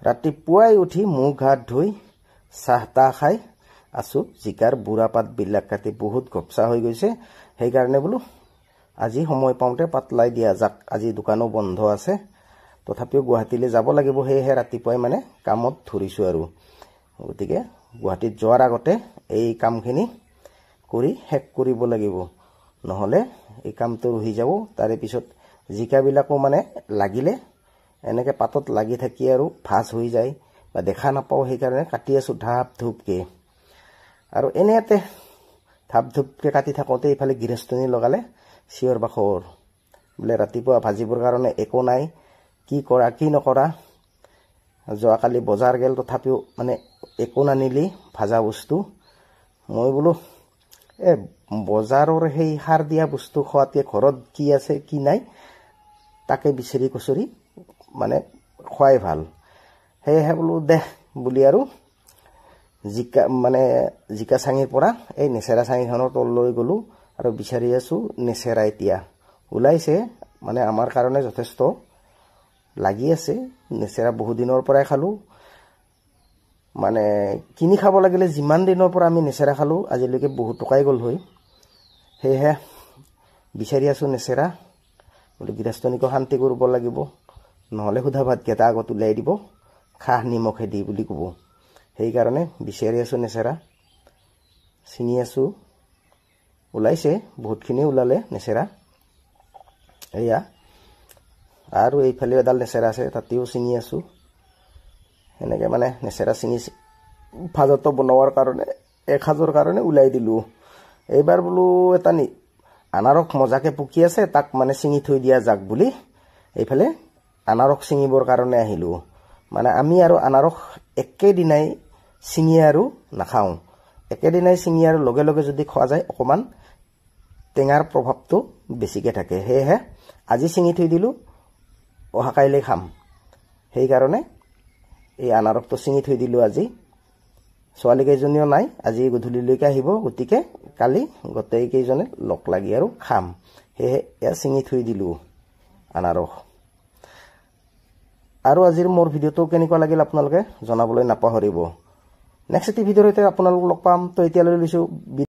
ৰাতিপুৱাই উঠি মুখ হাত ধুই চাহ তাহ খাই আছো জিকাৰ বুঢ়া পাত বিলাক কাটি বহুত গপসা হৈ গৈছে সেই কাৰণে বলো আজি সময় পাওঁতে পাতলাই দিয়া যাক আজি দোকানো বন্ধ আছে তথাপিও গুৱাহাটীলৈ যাব লাগিব হেহে ৰাতিপুৱাই মানে কামত ধৰিছো আৰু গতিকে গুৱাহাটীত যোৱাৰ আগতে এই কামখিনি কৰি হেক কৰিব লাগিব নহলে এই কামটো ৰহি যাব তাৰে পিছত জিকা বিলাকো মানে লাগিলে এনেকে পাতত লাগি থাকি আৰু ভাজ হৈ যায় বা দেখা নাপাও সেই কাৰণে কাটি আছো ধাপ ধুপকে আৰু এনেতে ধাপ ধুপকে কাটি থাকোতে ইফালে গিৰস্তনি লগালে চিঞৰ বাখৰ বলে ৰাতিপুৱা ভাজিবৰ কাৰণে একো নাই কি কৰা কি নকৰা যোৱাকালি বজাৰ গেল তথাপিও মানে একো নানিলি ভাজা বস্তু মই বলো এ বজাৰৰ সেই সাৰ দিয়া বস্তু খোৱাতে ঘৰত কি আছে কি নাই তাকে বিচাৰি কচৰি মানে খোৱাই ভাল হেহে বলো দে বুলি আৰু জিকা চাঙিৰ পৰা এই নেচেৰা চাঙিখনৰ তল লৈ গলো আৰু বিচাৰি আছো নেচেৰা এতিয়া ওলাইছে মানে আমাৰ কাৰণে যথেষ্ট লাগি আছে নেচেৰা বহু দিনৰ পৰাই খালো মানে কিনি খাব লাগিলে যিমান দিনৰ পৰা আমি নেচেৰা খালো আজিলৈকে বহুত টকাই গল হৈ হেহে বিচাৰি আছো নেচেৰা বলে গিৰস্তনিকো শান্তি কৰিব লাগিব নহলে খুদা ভাত কেটা আগত উলাই দিব খাহ নিমখে দি বুলি কব সেই কাৰণে বিচাৰি আছো নেচেৰা চিনি আছো ওলাইছে বহুতখিনি ওলালে নেচেৰা এয়া আৰু এইফালে এডাল নেচেৰা আছে তাতেও চিনি আছো এনেকে মানে নেচেৰা চিনি ভাজতো বনোৱাৰ কাৰণে এক হাজৰ কাৰণে উলাই দিলো এইবাৰ বলো এটা আনাৰক মজাকে পুকি আছে তাক মানে চিঙি থৈ দিয়া যাক বুলি এইফালে আনাৰক চিঙিবৰ কাৰণে আহিলো মানে আমি আৰু আনাৰক একেদিনাই চিঙি আৰু নাখাও একেদিনাই চিঙি আৰু লগে লগে যদি খোৱা যায় অকমান টেঙাৰ প্ৰভাৱটো বেছিকে থাকে হেহে আজি চিঙি থৈ দিলো অহা কাইলে খাম সেই কাৰণে এই আনাৰকটো চিঙি থৈ দিলো আজি ছোৱালী কেইজনীও নাই আজি গধূলিলৈকে আহিব গতিকে কালি গটেই কেইজনে লক লাগি আৰু খাম হেহে এয়া চিঙি থৈ দিলো আনাৰক আৰু আজিৰ মোৰ ভিডিওটো কেনেকুৱা লাগিল আপোনালোকে জনাবলৈ নাপাহৰিব নেক্সট ভিডিওতে আপোনালোকক লগ পাম তো এতিয়ালৈ লৈছো